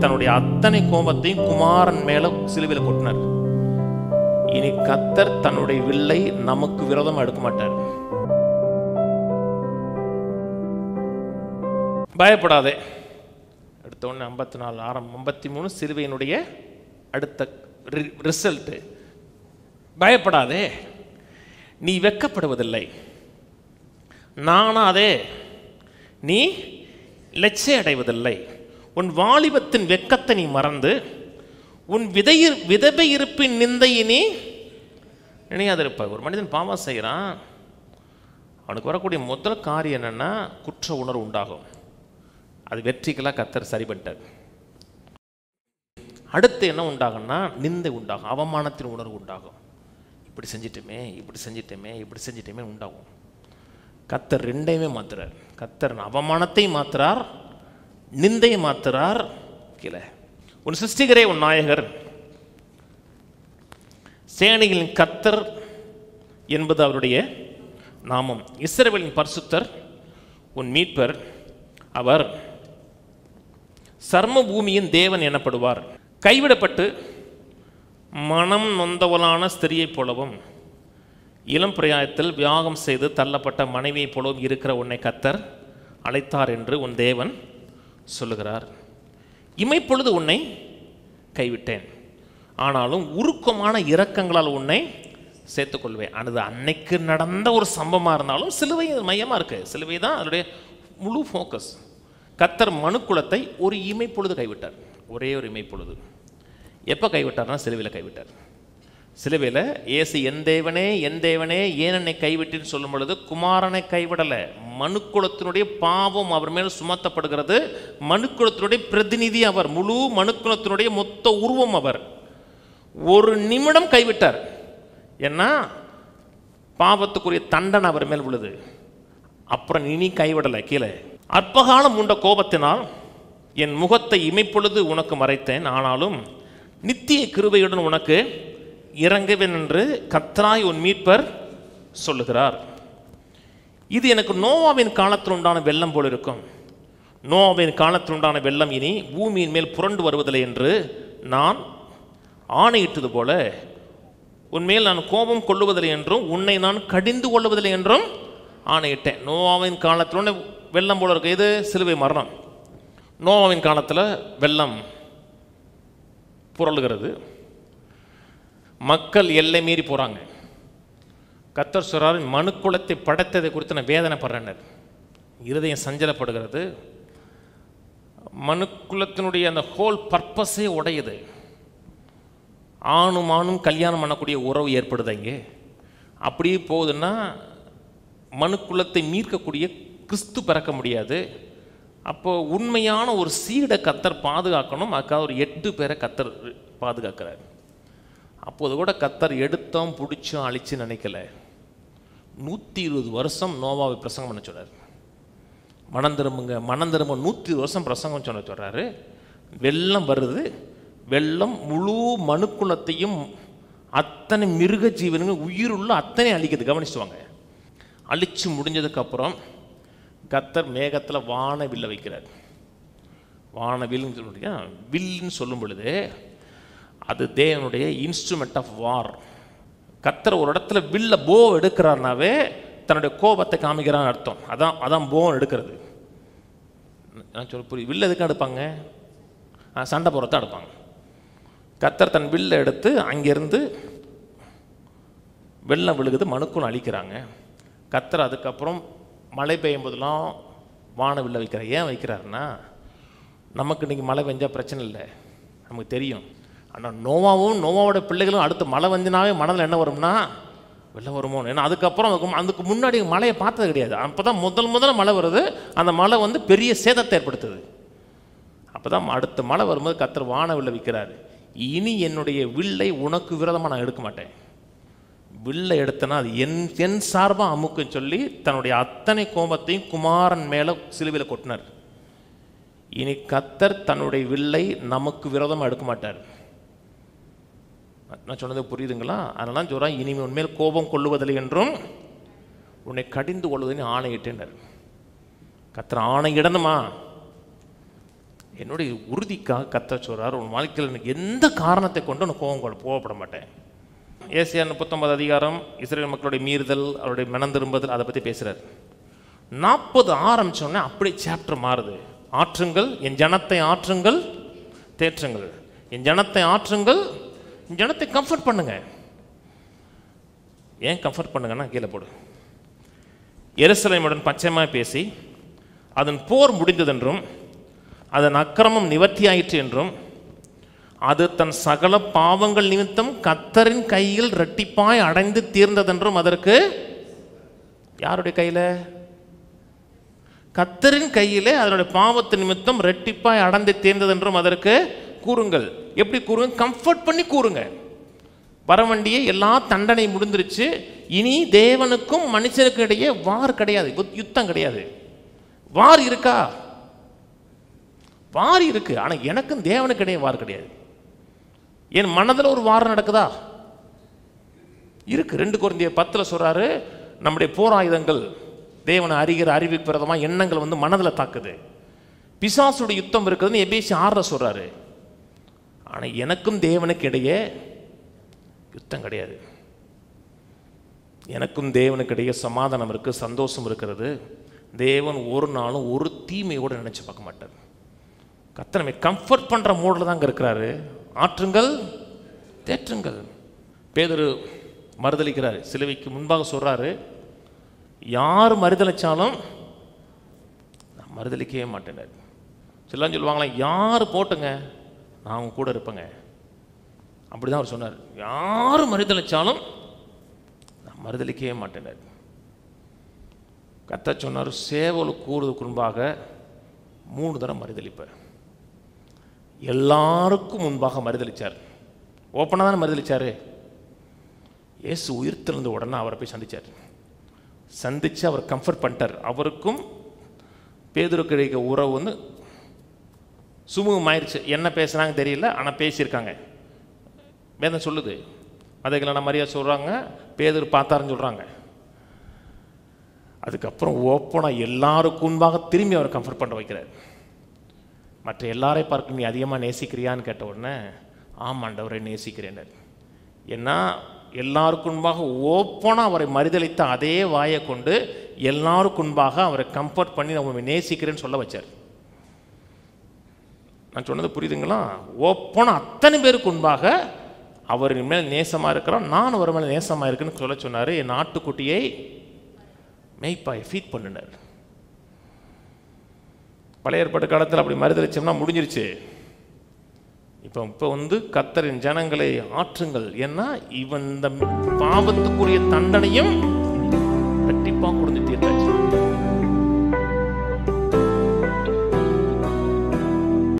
தன்னுடைய அத்தனை கோபத்தையும் குமாரன் மேல சிலுவையில் கொட்டினார். இனி கர்த்தர் தன்னுடைய வில்லை நமக்கு விரோதமா எடுக்க மாட்டார். பயப்படாதே. அடுத்த ஒன்று 54 ஆரம்பம் 53 சிலுவையினுடைய அடுத்த ரிசல்ட். பயப்படாதே, நீ வெட்கப்படுவதில்லை, நானாதே நீ லட்சிய அடைவதில்லை. உன் வாலிபத்தின் வெட்கத்தை நீ மறந்து உன் விதவை இருப்பின் நிந்தையை நீ நினையாதிருப்பாய். ஒரு மனிதன் பாவம் செய்கிறான், அவனுக்கு வரக்கூடிய முதல் காரியம் என்னன்னா குற்ற உணர்வு உண்டாகும். அது வெற்றிக்கெல்லாம் கர்த்தர் சரி பண்ணிட்டார். அடுத்து என்ன உண்டாகும்னா நிந்தை உண்டாகும், அவமானத்தின் உணர்வு உண்டாகும். இப்படி செஞ்சிட்டோமே, இப்படி செஞ்சிட்டோமே, இப்படி செஞ்சிட்டோமே உண்டாகும். கர்த்தர் ரெண்டையுமே மாத்துறார். கர்த்தர் அவமானத்தையும் மாத்துறார், நிந்தையை மாத்துறார். கீழே உன் சிருஷ்டிகரே உன் நாயகர், சேனைகளின் கர்த்தர் என்பது அவருடைய நாமம். இஸ்ரவேலின் பரிசுத்தர் உன் மீட்பர், அவர் சர்ம பூமியின் தேவன் எனப்படுவார். கைவிடப்பட்டு மனம் நொந்தவளான ஸ்திரியைப் போலவும் இளம் பிராயத்தில் வியாகம் செய்து தள்ளப்பட்ட மனைவியைப் போலவும் இருக்கிற உன்னை கர்த்தர் அழைத்தார் என்று உன் தேவன் சொல்லுகிறார். இமைப்பொழுது உன்னை கைவிட்டேன், ஆனாலும் உருக்கமான இரக்கங்களால் உன்னை சேர்த்துக்கொள்வேன். அது அன்னைக்கு நடந்த ஒரு சம்பவமாக இருந்தாலும் சிலுவை மையமாக இருக்கு. சிலுவை தான் அதனுடைய முழு ஃபோக்கஸ். கர்த்தர் மனுக்குலத்தை ஒரு இமைப்பொழுது கைவிட்டார். ஒரே ஒரு இமைப்பொழுது. எப்போ கைவிட்டார்னா சிலுவையில் கைவிட்டார். சிலுவையில் ஏசு என் தேவனே என் தேவனே ஏன் என்னை கைவிட்டுன்னு சொல்லும் பொழுது குமாரனை கைவிடலை. மனுக்குலத்தினுடைய பாவம் அவர் மேல் சுமத்தப்படுகிறது. மனுக்குலத்தினுடைய பிரதிநிதி அவர், முழு மனுக்குலத்தினுடைய மொத்த உருவம் அவர். ஒரு நிமிடம் கைவிட்டார். ஏன்னா பாவத்துக்குரிய தண்டனை அவர் மேல் விழுது. அப்புறம் இனி கைவிடலை. கீழே அற்பகாலம் உண்ட கோபத்தினால் என் முகத்தை இமைப்பொழுது உனக்கு மறைத்தேன், ஆனாலும் நித்திய கிருபையுடன் உனக்கு இறங்குவேன் என்று கர்த்தராய் உன் மீட்பர் சொல்லுகிறார். இது எனக்கு நோவாவின் காலத்தில் உண்டான வெள்ளம் போல் இருக்கும். நோவாவின் காலத்தில் உண்டான வெள்ளம் இனி பூமியின் மேல் புரண்டு வருவதில்லை என்று நான் ஆணையிட்டது போல உன்மேல் நான் கோபம் கொள்ளுவதில்லை என்றும் உன்னை நான் கடிந்து கொள்ளுவதில்லை என்றும் ஆணையிட்டேன். நோவாவின் காலத்தில் வெள்ளம் போல இருக்கு. இது சிலுவை மரணம். நோவாவின் காலத்தில் வெள்ளம் புரளுகிறது, மக்கள் எல்லை மீறி போகிறாங்க. கர்த்தர் சொல்றார், மனுக்குலத்தை படைத்ததை குறித்து நான் வேதனைப்படுறேன். இருதயம் சஞ்சலப்படுகிறது. மனுக்குலத்தினுடைய அந்த ஹோல் பர்பஸே உடையுது. ஆணும் ஆணும் கல்யாணம் பண்ணக்கூடிய உறவு ஏற்படுது. இங்கே அப்படியே போகுதுன்னா மனுக்குலத்தை மீட்கக்கூடிய கிறிஸ்து பிறக்க முடியாது. அப்போது உண்மையான ஒரு சீடை கர்த்தர் பாதுகாக்கணும். அதுக்காக ஒரு 8 பேரை கர்த்தர் பாதுகாக்கிறார். அப்போது கூட கர்த்தர் எடுத்தோம் பிடிச்சோம் அழிச்சு நினைக்கல. 120 வருஷம் நோவாவை பிரசங்கம் பண்ண சொல்றாரு. மனம் திரும்புங்க, மனம் திரும்ப 120 வருஷம் பிரசங்கம் சொல்ல சொல்றாரு. வெள்ளம் வருது. வெள்ளம் முழு மனுக்குலத்தையும் அத்தனை மிருக ஜீவனுங்க உயிருள்ள அத்தனை அழிக்குது. கவனிச்சுவாங்க. அழிச்சு முடிஞ்சதுக்கப்புறம் கர்த்தர் மேகத்தில் வானவில்லை வைக்கிறார். வானவில்னு சொல்லுங்க, வில்லுன்னு சொல்லும் பொழுது அது தேவனுடைய இன்ஸ்ட்ருமெண்ட் ஆஃப் வார். கர்த்தர் ஒரு இடத்துல வில்ல போ எடுக்கிறார்னாவே தன்னுடைய கோபத்தை காமிக்கிறான்னு அர்த்தம். அதான் போ எடுக்கிறது. நான் சொல்ல புரியுது. வில்ல எதுக்கு எடுப்பாங்க? சண்டை போகிறத எடுப்பாங்க. கர்த்தர் தன் வில்ல எடுத்து அங்கேருந்து வெள்ளம் விழுகுது, மனுக்குன்னு அழிக்கிறாங்க. கர்த்தர் அதுக்கப்புறம் மழை பெய்யும் போதெல்லாம் வானவில்லை வைக்கிறார். ஏன் வைக்கிறாருன்னா நமக்கு இன்றைக்கி மழை பெஞ்சால் பிரச்சனை இல்லை, நமக்கு தெரியும். ஆனால் நோவாவும் நோவாவோட பிள்ளைகளும் அடுத்து மழை வந்தினாவே மனதில் என்ன வரும்னா வெள்ளம் வருமோ. ஏன்னா அதுக்கு முன்னாடி மழையை பார்த்தது கிடையாது. அப்போ தான் முதல்ல மழை வருது. அந்த மழை பெரிய சேதத்தை ஏற்படுத்துது. அப்போ தான் அடுத்த மழை வரும்போது கர்த்தர் வானவில்லை வைக்கிறார். இனி என்னுடைய வில்லை உனக்கு விரோதமாக நான் எடுக்க மாட்டேன். வில்லை எடுத்தனா அது என் சார்பாக அமுக்குன்னு சொல்லி தன்னுடைய அத்தனை கோபத்தையும் குமாரன் மேலே சிலுவையில் கொட்டினார். இனி கர்த்தர் தன்னுடைய வில்லை நமக்கு விரோதமாக எடுக்க மாட்டார். நான் சொன்னது புரியுதுங்களா? அதனால தான் சொல்கிறேன், இனிமே உன்மேல் கோபம் கொள்ளுவதில்லை என்றும் உன்னை கடிந்து கொள்வதில்லை ஆணையிட்டேன். கர்த்தர் ஆணையிடணுமா? என்னுடைய உறுதிக்காக கர்த்தர் சொல்றார், உன் வாழ்க்கையில் எனக்கு எந்த காரணத்தை கொண்டு உனக்கு கோபம் போகப்பட மாட்டேன். ஏசாயா 39 அதிகாரம் இஸ்ரவேல் மக்களுடைய மீறுதல், அவருடைய மனம் திரும்புதல், அதை பற்றி பேசுகிறார். 40 ஆரம்பித்தோடனே அப்படியே சாப்டர் மாறுது. ஆற்றுங்கள், என் ஜனத்தை ஆற்றுங்கள், தேற்றுங்கள், என் ஜனத்தை ஆற்றுங்கள், என் ஜனத்தை கம்ஃபர்ட் பண்ணுங்க. ஏன் கம்ஃபர்ட் பண்ணுங்கன்னா கீழே போடு. எருசலேமுடன் பச்சைமாய் பேசி அதன் போர் முடிந்ததென்றும் அதன் அக்கிரமம் நிவர்த்தியாயிற்று என்றும் அது தன் சகல பாவங்கள் நிமித்தம் கர்த்தரின் கையில் இரட்டிப்பாய் அடைந்து தீர்ந்ததென்றும், அதற்கு யாருடைய கையில்? கர்த்தரின் கையிலே அதனுடைய பாவத்து நிமித்தம் இரட்டிப்பாய் அடைந்து தீர்ந்ததென்றும் அதற்கு கூறுங்கள். எப்படி கூறுங்க? கம்ஃபர்ட் பண்ணி கூறுங்க. வர வேண்டிய எல்லா தண்டனை முடிந்துருச்சு. இனி தேவனுக்கும் மனுஷனுக்கும் இடையே வார் கிடையாது, யுத்தம் கிடையாது. வார் இருக்கா? வார் இருக்கு, ஆனால் எனக்கும் தேவனுக்கு இடையே வார் கிடையாது. என் மனதில் ஒரு வாரம் நடக்குதா? இருக்கு. 2 கொரிந்தியர் 10 சொல்றாரு, நம்முடைய போராயுதங்கள் தேவனை அறிகிற அறிவிப்பு பிரதமாக எண்ணங்கள் வந்து மனதில் தாக்குது. பிசாசுடைய யுத்தம் இருக்குதுன்னு எபேசி 6 சொல்றாரு. ஆனால் எனக்கும் தேவனுக்கு இடையே யுத்தம் கிடையாது. எனக்கும் தேவனுக்கு இடையே சமாதானம் இருக்கு, சந்தோஷம் இருக்கிறது. தேவன் ஒரு நாளும் ஒரு தீமையோடு நினைச்சு பார்க்க மாட்டார். கர்த்தர் நம்மை கம்ஃபர்ட் பண்ற மூடில் தாங்க இருக்கிறாரு. ஆற்றுங்கள், தேற்றுங்கள். பேதுரு மறுதளிக்கிறாரு, சிலுவைக்கு முன்பாக சொல்றாரு, யார் மறுதளிச்சாலும் நான் மறுதளிக்கவே மாட்டேன். சில சொல்லுவாங்களா, யார் போட்டுங்க நான் அவங்க கூட இருப்பேங்க. அப்படிதான் அவர் சொன்னார். யார் மறுதளிச்சாலும் நான் மறுதளிக்கவே மாட்டேன். கர்த்தர் சொன்னார், சேவல் கூறுவதற்கு முன்பாக 3 தடவை மறுதளிப்பார். எல்லாருக்கும் முன்பாக மறுதளிச்சார். ஓப்பனாக தானே மறுதளிச்சாரு. இயேசு உயிர்த்தெழுந்த உடனே அவரை போய் சந்திச்சு அவர் கம்ஃபர்ட் பண்ணிட்டார். அவருக்கும் பேதுருக்கு கிடைக்க உறவு வந்து சுமூகமாயிருச்சு. என்ன பேசுகிறாங்க தெரியல, ஆனால் பேசியிருக்காங்க. வேதம் சொல்லுது. அதுக்கெல்லாம் நம்ம மரியாதை சொல்கிறாங்க, பேதுரு பார்த்தாருன்னு சொல்கிறாங்க. அதுக்கப்புறம் ஓப்பனாக எல்லாருக்கும் முன்பாக திரும்பி அவரை கம்ஃபர்ட் பண்ண வைக்கிறார். மற்ற எல்லாரை பார்க்க நீ அதிகமாக நேசிக்கிறியான்னு கேட்ட உடனே ஆமாண்டவரை நேசிக்கிறேன். ஏன்னா எல்லாருக்கும் முன்பாக ஓப்பனாக அவரை மறுதளித்த அதே வாயை கொண்டு எல்லாருக்கும் முன்பாக அவரை கம்ஃபர்ட் பண்ணி நம்ம நேசிக்கிறேன்னு சொல்ல வச்சார். நான் சொன்னது புரியுதுங்களா? ஓப்பனாக அத்தனை பேருக்கு முன்பாக அவர் மேல் நேசமாக இருக்கிறோம், நான் அவர் மேலே நேசமாக இருக்குன்னு சொல்ல சொன்னார். என் நாட்டுக்குட்டியை மேய்ப்பாய் ஃபீட் பண்ணினார். பழைய ஏற்பாட்டு காலத்தில் அப்படி மறுதளிச்சோம்னா முடிஞ்சிருச்சு. இப்போ வந்து கர்த்தரின் ஜனங்களை ஆற்றுங்கள். ஏன்னா இவன் இந்த பாவத்துக்குரிய தண்டனையும் கண்டிப்பாக கொடுத்து தீர்த்தாச்சு.